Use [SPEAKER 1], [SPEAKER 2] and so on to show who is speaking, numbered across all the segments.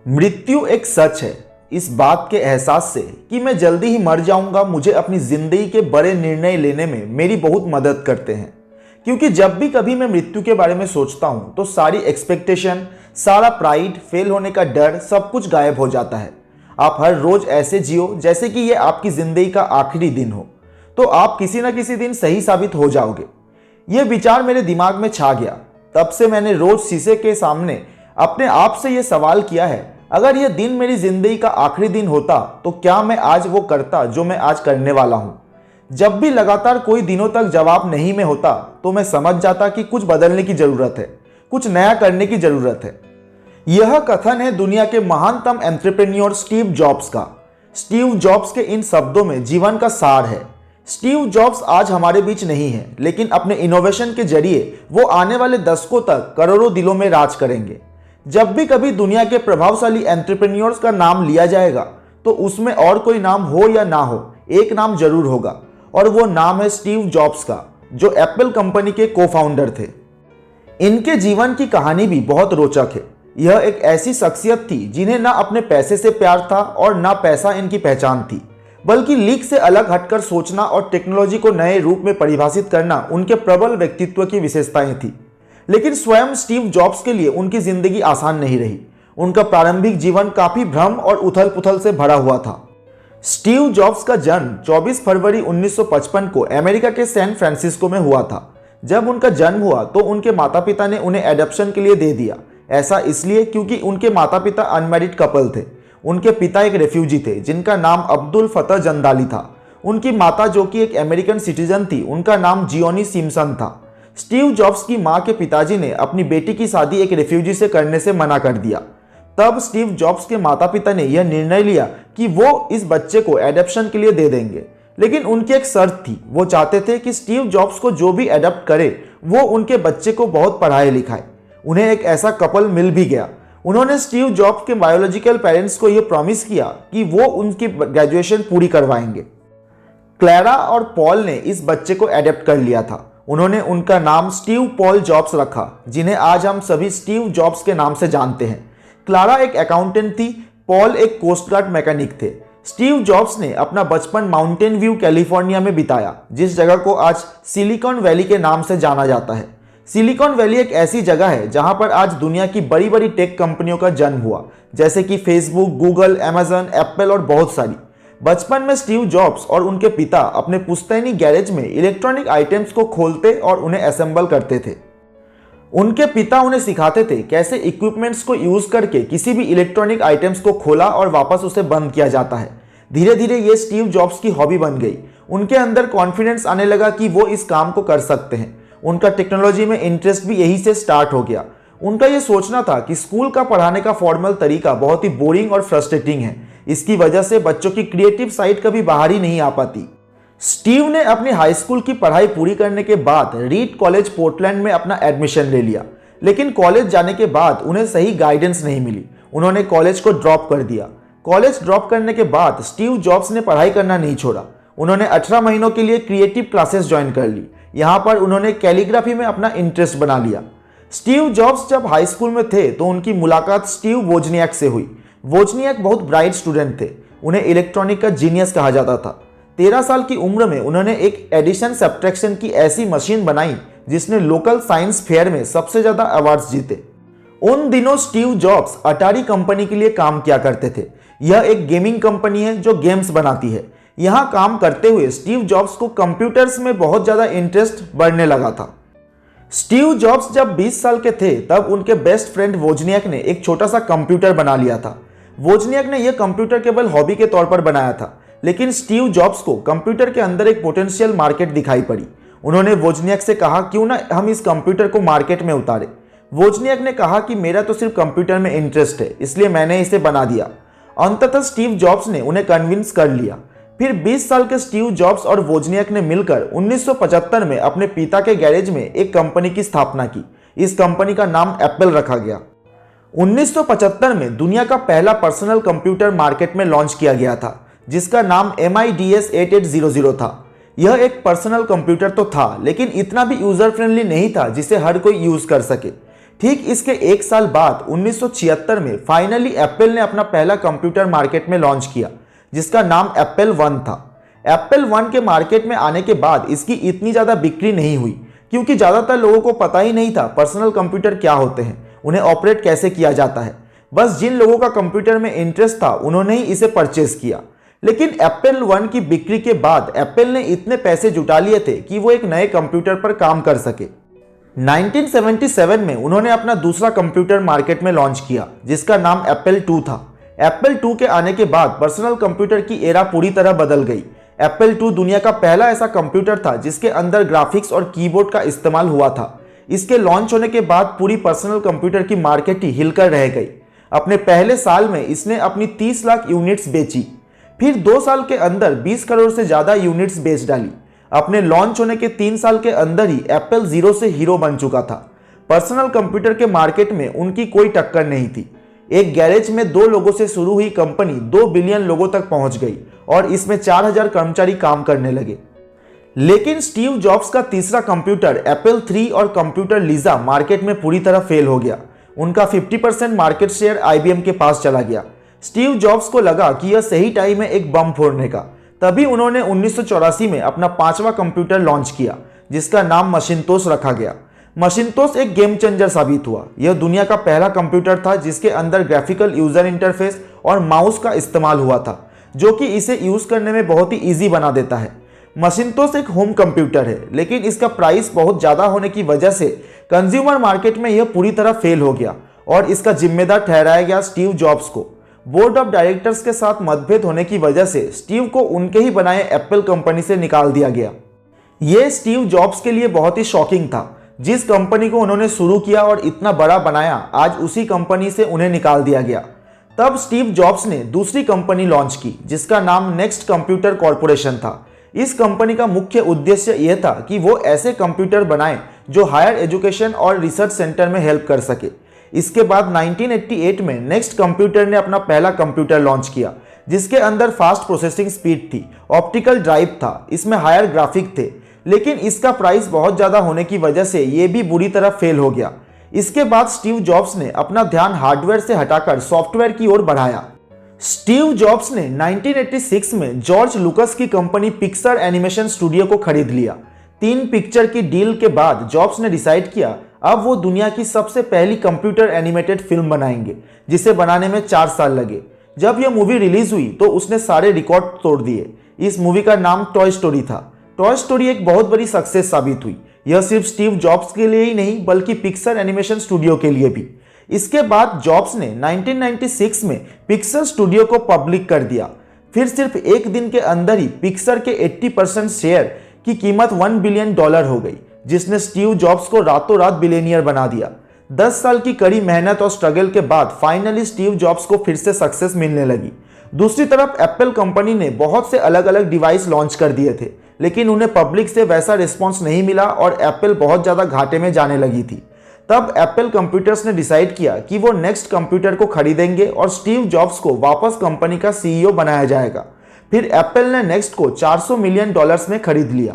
[SPEAKER 1] मृत्यु एक सच है। इस बात के एहसास से कि मैं जल्दी ही मर जाऊंगा मुझे अपनी जिंदगी के बड़े निर्णय लेने में मेरी बहुत मदद करते हैं। क्योंकि जब भी कभी मैं मृत्यु के बारे में सोचता हूं तो सारी एक्सपेक्टेशन, सारा प्राइड, फेल होने का डर, सब कुछ गायब हो जाता है। आप हर रोज ऐसे जियो जैसे कि ये आपकी जिंदगी का आखिरी दिन हो, तो आप किसी न किसी दिन सही साबित हो जाओगे। ये विचार मेरे दिमाग में छा गया। तब से मैंने रोज शीशे के सामने अपने आप से ये सवाल किया है, अगर यह दिन मेरी जिंदगी का आखिरी दिन होता तो क्या मैं आज वो करता जो मैं आज करने वाला हूं। जब भी लगातार कोई दिनों तक जवाब नहीं में होता तो मैं समझ जाता कि कुछ बदलने की जरूरत है, कुछ नया करने की जरूरत है। यह कथन है दुनिया के महानतम एंटरप्रेन्योर स्टीव जॉब्स का। स्टीव जॉब्स के इन शब्दों में जीवन का सार है। स्टीव जॉब्स आज हमारे बीच नहीं है, लेकिन अपने इनोवेशन के जरिए वो आने वाले दशकों तक करोड़ों दिलों में राज करेंगे। जब भी कभी दुनिया के प्रभावशाली एंटरप्रेन्योर्स का नाम लिया जाएगा तो उसमें और कोई नाम हो या ना हो, एक नाम जरूर होगा, और वो नाम है स्टीव जॉब्स का, जो एप्पल कंपनी के को फाउंडर थे। इनके जीवन की कहानी भी बहुत रोचक है। यह एक ऐसी शख्सियत थी जिन्हें ना अपने पैसे से प्यार था और ना पैसा इनकी पहचान थी, बल्कि लीक से अलग हटकर सोचना और टेक्नोलॉजी को नए रूप में परिभाषित करना उनके प्रबल व्यक्तित्व की विशेषताएं थी। लेकिन स्वयं स्टीव जॉब्स के लिए उनकी जिंदगी आसान नहीं रही। उनका प्रारंभिक जीवन काफी भ्रम और उथल पुथल से भरा हुआ था। स्टीव जॉब्स का जन्म 24 फरवरी 1955 को अमेरिका के सैन फ्रांसिस्को में हुआ था। जब उनका जन्म हुआ तो उनके माता पिता ने उन्हें एडॉप्शन के लिए दे दिया। ऐसा इसलिए क्योंकि उनके माता पिता अनमैरिड कपल थे। उनके पिता एक रेफ्यूजी थे जिनका नाम अब्दुल फतह जंदाली था। उनकी माता, जो कि एक अमेरिकन सिटीजन थी, उनका नाम जियोनी सिम्पसन था। स्टीव जॉब्स की मां के पिताजी ने अपनी बेटी की शादी एक रेफ्यूजी से करने से मना कर दिया। तब स्टीव जॉब्स के माता पिता ने यह निर्णय लिया कि वो इस बच्चे को एडॉप्शन के लिए दे देंगे, लेकिन उनकी एक शर्त थी। वो चाहते थे कि स्टीव जॉब्स को जो भी एडॉप्ट करे वो उनके बच्चे को बहुत पढ़ाए लिखाए। उन्हें एक ऐसा कपल मिल भी गया। उन्होंने स्टीव जॉब्स के बायोलॉजिकल पेरेंट्स को यह प्रॉमिस किया कि वो उनकी ग्रेजुएशन पूरी करवाएंगे। क्लैरा और पॉल ने इस बच्चे को एडॉप्ट कर लिया था। उन्होंने उनका नाम स्टीव पॉल जॉब्स रखा, जिन्हें आज हम सभी स्टीव जॉब्स के नाम से जानते हैं। क्लारा एक अकाउंटेंट थी, पॉल एक कोस्ट गार्ड मैकेनिक थे। स्टीव जॉब्स ने अपना बचपन माउंटेन व्यू कैलिफोर्निया में बिताया, जिस जगह को आज सिलिकॉन वैली के नाम से जाना जाता है। सिलिकॉन वैली एक ऐसी जगह है जहां पर आज दुनिया की बड़ी बड़ी टेक कंपनियों का जन्म हुआ, जैसे कि फेसबुक, गूगल, अमेजन, एप्पल और बहुत सारी। बचपन में स्टीव जॉब्स और उनके पिता अपने पुश्तैनी गैरेज में इलेक्ट्रॉनिक आइटम्स को खोलते और उन्हें असेंबल करते थे। उनके पिता उन्हें सिखाते थे कैसे इक्विपमेंट्स को यूज करके किसी भी इलेक्ट्रॉनिक आइटम्स को खोला और वापस उसे बंद किया जाता है। धीरे धीरे ये स्टीव जॉब्स की हॉबी बन गई। उनके अंदर कॉन्फिडेंस आने लगा कि वो इस काम को कर सकते हैं। उनका टेक्नोलॉजी में इंटरेस्ट भी यही से स्टार्ट हो गया। उनका ये सोचना था कि स्कूल का पढ़ाने का फॉर्मल तरीका बहुत ही बोरिंग और फ्रस्ट्रेटिंग है। इसकी वजह से बच्चों की क्रिएटिव साइड कभी बाहर ही नहीं आ पाती। स्टीव ने अपनी हाई स्कूल की पढ़ाई पूरी करने के बाद रीड कॉलेज पोर्टलैंड में अपना एडमिशन ले लिया, लेकिन कॉलेज जाने के बाद उन्हें सही गाइडेंस नहीं मिली। उन्होंने कॉलेज को ड्रॉप कर दिया। कॉलेज ड्रॉप करने के बाद स्टीव जॉब्स ने पढ़ाई करना नहीं छोड़ा। उन्होंने 18 महीनों के लिए क्रिएटिव क्लासेस ज्वाइन कर ली। यहाँ पर उन्होंने कैलीग्राफी में अपना इंटरेस्ट बना लिया। स्टीव जॉब्स जब हाई स्कूल में थे तो उनकी मुलाकात स्टीव वोजनियाक से हुई। वोजनियाक बहुत ब्राइट स्टूडेंट थे। उन्हें इलेक्ट्रॉनिक का जीनियस कहा जाता था। 13 साल की उम्र में उन्होंने एक एडिशन सब्ट्रैक्शन की ऐसी मशीन बनाई जिसने लोकल साइंस फेयर में सबसे ज्यादा अवार्ड्स जीते। उन दिनों स्टीव जॉब्स अटारी कंपनी के लिए काम किया करते थे। यह एक गेमिंग कंपनी है जो गेम्स बनाती है। यहां काम करते हुए स्टीव जॉब्स को कंप्यूटर्स में बहुत ज्यादा इंटरेस्ट बढ़ने लगा था। स्टीव जॉब्स जब 20 साल के थे तब उनके बेस्ट फ्रेंड वोजनियाक ने एक छोटा सा कंप्यूटर बना लिया था। वोजनियाक ने यह कंप्यूटर केवल हॉबी के तौर पर बनाया था, लेकिन स्टीव जॉब्स को कंप्यूटर के अंदर एक पोटेंशियल मार्केट दिखाई पड़ी। उन्होंने वोजनियाक से कहा, क्यों ना हम इस कंप्यूटर को मार्केट में उतारे। वोजनियाक ने कहा कि मेरा तो सिर्फ कंप्यूटर में इंटरेस्ट है, इसलिए मैंने इसे बना दिया। अंततः स्टीव जॉब्स ने उन्हें कन्विंस कर लिया। फिर 20 साल के स्टीव जॉब्स और वोजनियाक ने मिलकर 1975 में अपने पिता के गैरेज में एक कंपनी की स्थापना की। इस कंपनी का नाम एप्पल रखा गया। 1975 में दुनिया का पहला पर्सनल कंप्यूटर मार्केट में लॉन्च किया गया था, जिसका नाम MIDS 8800 था। यह एक पर्सनल कंप्यूटर तो था, लेकिन इतना भी यूजर फ्रेंडली नहीं था जिसे हर कोई यूज कर सके। ठीक इसके एक साल बाद 1976 में फाइनली एप्पल ने अपना पहला कंप्यूटर मार्केट में लॉन्च किया, जिसका नाम एप्पल वन था। एप्पल वन के मार्केट में आने के बाद इसकी इतनी ज़्यादा बिक्री नहीं हुई, क्योंकि ज़्यादातर लोगों को पता ही नहीं था पर्सनल कंप्यूटर क्या होते हैं, उन्हें ऑपरेट कैसे किया जाता है। बस जिन लोगों का कंप्यूटर में इंटरेस्ट था उन्होंने ही इसे परचेज किया। लेकिन एप्पल वन की बिक्री के बाद एप्पल ने इतने पैसे जुटा लिए थे कि वो एक नए कंप्यूटर पर काम कर सके। 1977 में उन्होंने अपना दूसरा कंप्यूटर मार्केट में लॉन्च किया, जिसका नाम एप्पल टू था। एप्पल टू के आने के बाद पर्सनल कंप्यूटर की एरा पूरी तरह बदल गई। एप्पल टू दुनिया का पहला ऐसा कंप्यूटर था जिसके अंदर ग्राफिक्स और कीबोर्ड का इस्तेमाल हुआ था। इसके लॉन्च होने के बाद पूरी पर्सनल कंप्यूटर की मार्केट ही हिलकर रह गई। अपने पहले साल में इसने अपनी 30 लाख यूनिट्स बेची, फिर 2 साल के अंदर 20 करोड़ से ज़्यादा यूनिट्स बेच डाली। अपने लॉन्च होने के 3 साल के अंदर ही एप्पल जीरो से हीरो बन चुका था। पर्सनल कंप्यूटर के मार्केट में उनकी कोई टक्कर नहीं थी। एक गैरेज में 2 लोगों से शुरू हुई कंपनी 2 बिलियन लोगों तक पहुंच गई और इसमें 4000 कर्मचारी काम करने लगे। लेकिन स्टीव जॉब्स का तीसरा कंप्यूटर एप्पल 3 और कंप्यूटर लीजा मार्केट में पूरी तरह फेल हो गया। उनका 50% मार्केट शेयर IBM के पास चला गया। स्टीव जॉब्स को लगा कि यह सही टाइम है एक बम फोड़ने का। तभी उन्होंने 1984 में अपना 5वां कंप्यूटर लॉन्च किया, जिसका नाम मशीनतोस रखा गया। मशीनतोस एक गेम चेंजर साबित हुआ। यह दुनिया का पहला कंप्यूटर था जिसके अंदर ग्राफिकल यूजर इंटरफेस और माउस का इस्तेमाल हुआ था, जो कि इसे यूज करने में बहुत ही ईजी बना देता है। मशीनतोस एक होम कंप्यूटर है, लेकिन इसका प्राइस बहुत ज़्यादा होने की वजह से कंज्यूमर मार्केट में यह पूरी तरह फेल हो गया और इसका जिम्मेदार ठहराया गया स्टीव जॉब्स को। बोर्ड ऑफ डायरेक्टर्स के साथ मतभेद होने की वजह से स्टीव को उनके ही बनाए एप्पल कंपनी से निकाल दिया गया। यह स्टीव जॉब्स के लिए बहुत ही शॉकिंग था। जिस कंपनी को उन्होंने शुरू किया और इतना बड़ा बनाया, आज उसी कंपनी से उन्हें निकाल दिया गया। तब स्टीव जॉब्स ने दूसरी कंपनी लॉन्च की, जिसका नाम नेक्स्ट कंप्यूटर कॉरपोरेशन था। इस कंपनी का मुख्य उद्देश्य यह था कि वो ऐसे कंप्यूटर बनाएं जो हायर एजुकेशन और रिसर्च सेंटर में हेल्प कर सके। इसके बाद 1988 में नेक्स्ट कंप्यूटर ने अपना पहला कंप्यूटर लॉन्च किया, जिसके अंदर फास्ट प्रोसेसिंग स्पीड थी, ऑप्टिकल ड्राइव था, इसमें हायर ग्राफिक थे। लेकिन इसका प्राइस बहुत ज़्यादा होने की वजह से ये भी बुरी तरह फेल हो गया। इसके बाद स्टीव जॉब्स ने अपना ध्यान हार्डवेयर से हटाकर सॉफ्टवेयर की ओर बढ़ाया। स्टीव जॉब्स ने 1986 में जॉर्ज लुकस की कंपनी पिक्सर एनिमेशन स्टूडियो को खरीद लिया। 3 पिक्चर की डील के बाद जॉब्स ने डिसाइड किया अब वो दुनिया की सबसे पहली कंप्यूटर एनिमेटेड फिल्म बनाएंगे, जिसे बनाने में 4 साल लगे। जब यह मूवी रिलीज हुई तो उसने सारे रिकॉर्ड तोड़ दिए। इस मूवी का नाम टॉय स्टोरी था। टॉय स्टोरी एक बहुत बड़ी सक्सेस साबित हुई। यह सिर्फ स्टीव जॉब्स के लिए ही नहीं बल्कि पिक्सर एनिमेशन स्टूडियो के लिए भी। इसके बाद जॉब्स ने 1996 में पिक्सर स्टूडियो को पब्लिक कर दिया। फिर सिर्फ एक दिन के अंदर ही पिक्सर के 80% शेयर की कीमत $1 बिलियन हो गई, जिसने स्टीव जॉब्स को रातों रात बिलियनियर बना दिया। 10 साल की कड़ी मेहनत और स्ट्रगल के बाद फाइनली स्टीव जॉब्स को फिर से सक्सेस मिलने लगी। दूसरी तरफ एप्पल कंपनी ने बहुत से अलग अलग डिवाइस लॉन्च कर दिए थे, लेकिन उन्हें पब्लिक से वैसा रिस्पॉन्स नहीं मिला और एप्पल बहुत ज़्यादा घाटे में जाने लगी थी। तब एप्पल कंप्यूटर्स ने डिसाइड किया कि वो नेक्स्ट कंप्यूटर को खरीदेंगे और स्टीव जॉब्स को वापस कंपनी का CEO बनाया जाएगा। फिर एप्पल ने नेक्स्ट को $400 मिलियन में खरीद लिया।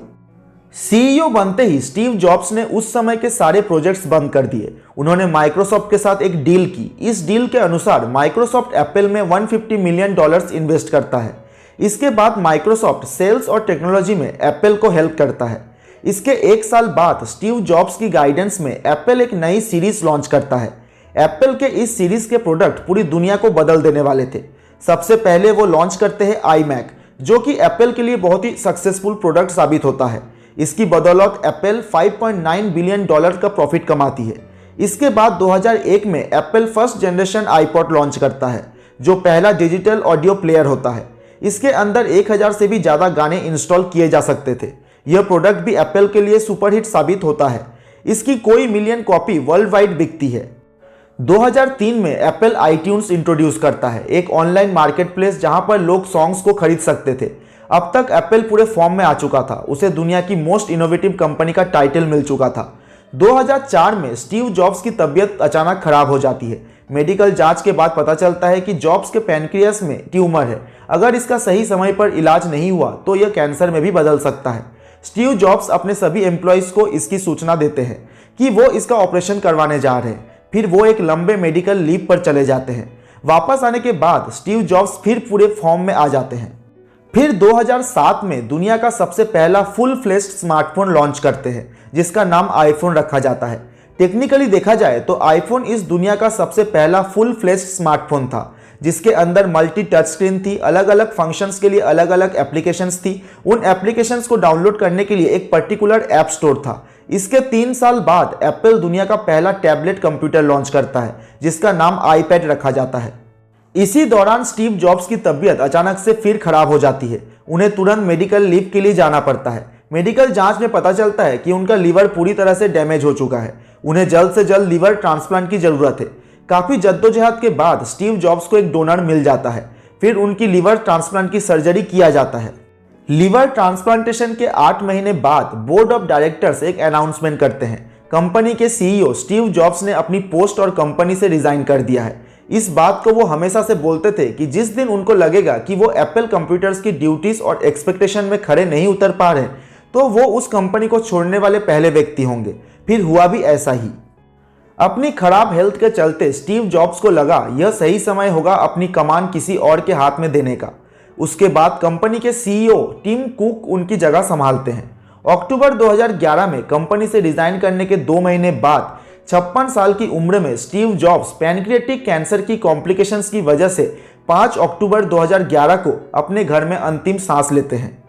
[SPEAKER 1] CEO बनते ही स्टीव जॉब्स ने उस समय के सारे प्रोजेक्ट्स बंद कर दिए। उन्होंने माइक्रोसॉफ्ट के साथ एक डील की। इस डील के अनुसार माइक्रोसॉफ्ट एप्पल में $150 मिलियन इन्वेस्ट करता है। इसके बाद माइक्रोसॉफ्ट सेल्स और टेक्नोलॉजी में एप्पल को हेल्प करता है। इसके 1 साल बाद स्टीव जॉब्स की गाइडेंस में एप्पल एक नई सीरीज लॉन्च करता है। एप्पल के इस सीरीज के प्रोडक्ट पूरी दुनिया को बदल देने वाले थे। सबसे पहले वो लॉन्च करते हैं iMac, जो कि एप्पल के लिए बहुत ही सक्सेसफुल प्रोडक्ट साबित होता है। इसकी बदौलत एप्पल $5.9 बिलियन का प्रॉफिट कमाती है। इसके बाद 2001 में Apple first generation iPod launch करता है, जो पहला डिजिटल ऑडियो प्लेयर होता है। इसके अंदर 1000 से भी ज़्यादा गाने इंस्टॉल किए जा सकते थे। यह प्रोडक्ट भी एप्पल के लिए सुपरहिट साबित होता है। इसकी कोई मिलियन कॉपी वर्ल्ड वाइड बिकती है। 2003 में एप्पल iTunes इंट्रोड्यूस करता है, एक ऑनलाइन मार्केटप्लेस जहां पर लोग सॉन्ग्स को खरीद सकते थे। अब तक एप्पल पूरे फॉर्म में आ चुका था। उसे दुनिया की मोस्ट इनोवेटिव कंपनी का टाइटल मिल चुका था। 2004 में स्टीव जॉब्स की तबीयत अचानक खराब हो जाती है। मेडिकल जांच के बाद पता चलता है कि जॉब्स के पैनक्रियास में ट्यूमर है। अगर इसका सही समय पर इलाज नहीं हुआ तो यह कैंसर में भी बदल सकता है। स्टीव जॉब्स अपने सभी एम्प्लॉयज़ को इसकी सूचना देते हैं कि वो इसका ऑपरेशन करवाने जा रहे हैं, फिर वो एक लंबे मेडिकल लीव पर चले जाते हैं। वापस आने के बाद स्टीव जॉब्स फिर पूरे फॉर्म में आ जाते हैं। फिर 2007 में दुनिया का सबसे पहला फुल फ्लेश्ड स्मार्टफोन लॉन्च करते हैं जिसका नाम आईफोन रखा जाता है। टेक्निकली देखा जाए तो आईफोन इस दुनिया का सबसे पहला फुल फ्लेश्ड स्मार्टफोन था जिसके अंदर मल्टी टच स्क्रीन थी, अलग अलग फंक्शंस के लिए अलग अलग एप्लीकेशंस थी। उन एप्लीकेशंस को डाउनलोड करने के लिए एक पर्टिकुलर ऐप स्टोर था। इसके 3 साल बाद एप्पल दुनिया का पहला टैबलेट कंप्यूटर लॉन्च करता है जिसका नाम आईपैड रखा जाता है। इसी दौरान स्टीव जॉब्स की तबीयत अचानक से फिर खराब हो जाती है। उन्हें तुरंत मेडिकल लीव के लिए जाना पड़ता है। मेडिकल जांच में पता चलता है कि उनका लीवर पूरी तरह से डैमेज हो चुका है। उन्हें जल्द से जल्द लीवर ट्रांसप्लांट की जरूरत है। काफी जद्दोजहद के बाद स्टीव जॉब्स को एक डोनर मिल जाता है। फिर उनकी लीवर ट्रांसप्लांट की सर्जरी किया जाता है। लीवर ट्रांसप्लांटेशन के 8 महीने बाद बोर्ड ऑफ डायरेक्टर्स एक अनाउंसमेंट करते हैं। कंपनी के सीईओ स्टीव जॉब्स ने अपनी पोस्ट और कंपनी से रिजाइन कर दिया है। इस बात को वो हमेशा से बोलते थे कि जिस दिन उनको लगेगा कि वो एप्पल कंप्यूटर्स की ड्यूटीज और एक्सपेक्टेशन में खड़े नहीं उतर पा रहे तो वो उस कंपनी को छोड़ने वाले पहले व्यक्ति होंगे। फिर हुआ भी ऐसा ही। अपनी खराब हेल्थ के चलते स्टीव जॉब्स को लगा यह सही समय होगा अपनी कमान किसी और के हाथ में देने का। उसके बाद कंपनी के सीईओ टिम कुक उनकी जगह संभालते हैं। अक्टूबर 2011 में कंपनी से रिजाइन करने के 2 महीने बाद 56 साल की उम्र में स्टीव जॉब्स पैनक्रिएटिक कैंसर की कॉम्प्लिकेशंस की वजह से 5 अक्टूबर 2011 को अपने घर में अंतिम सांस लेते हैं।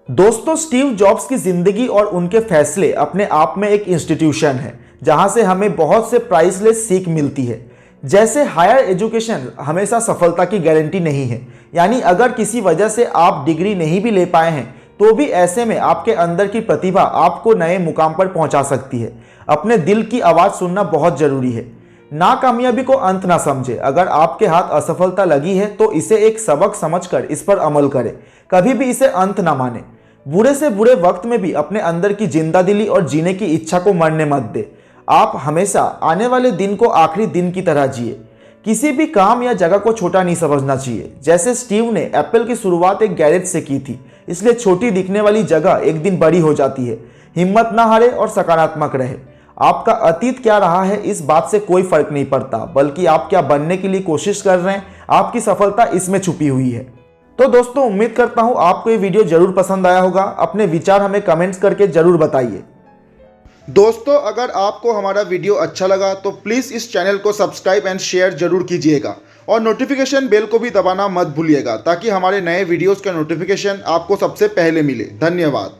[SPEAKER 1] दोस्तों, स्टीव जॉब्स की जिंदगी और उनके फैसले अपने आप में एक इंस्टीट्यूशन है जहां से हमें बहुत से प्राइसलेस सीख मिलती है। जैसे हायर एजुकेशन हमेशा सफलता की गारंटी नहीं है, यानी अगर किसी वजह से आप डिग्री नहीं भी ले पाए हैं तो भी ऐसे में आपके अंदर की प्रतिभा आपको नए मुकाम पर पहुंचा सकती है। अपने दिल की आवाज़ सुनना बहुत जरूरी है। नाकामयाबी को अंत ना समझे। अगर आपके हाथ असफलता लगी है तो इसे एक सबक समझकर इस पर अमल करें। कभी भी इसे अंत ना माने। बुरे से बुरे वक्त में भी अपने अंदर की जिंदादिली और जीने की इच्छा को मरने मत दे। आप हमेशा आने वाले दिन को आखिरी दिन की तरह जिए। किसी भी काम या जगह को छोटा नहीं समझना चाहिए। जैसे स्टीव ने एप्पल की शुरुआत एक गैरेज से की थी, इसलिए छोटी दिखने वाली जगह एक दिन बड़ी हो जाती है। हिम्मत ना हारे और सकारात्मक रहे। आपका अतीत क्या रहा है इस बात से कोई फर्क नहीं पड़ता, बल्कि आप क्या बनने के लिए कोशिश कर रहे हैं, आपकी सफलता इसमें छुपी हुई है। तो दोस्तों, उम्मीद करता हूं आपको ये वीडियो जरूर पसंद आया होगा। अपने विचार हमें कमेंट्स करके जरूर बताइए। दोस्तों, अगर आपको हमारा वीडियो अच्छा लगा तो प्लीज़ इस चैनल को सब्सक्राइब एंड शेयर जरूर कीजिएगा और नोटिफिकेशन बेल को भी दबाना मत भूलिएगा ताकि हमारे नए वीडियोस का नोटिफिकेशन आपको सबसे पहले मिले। धन्यवाद।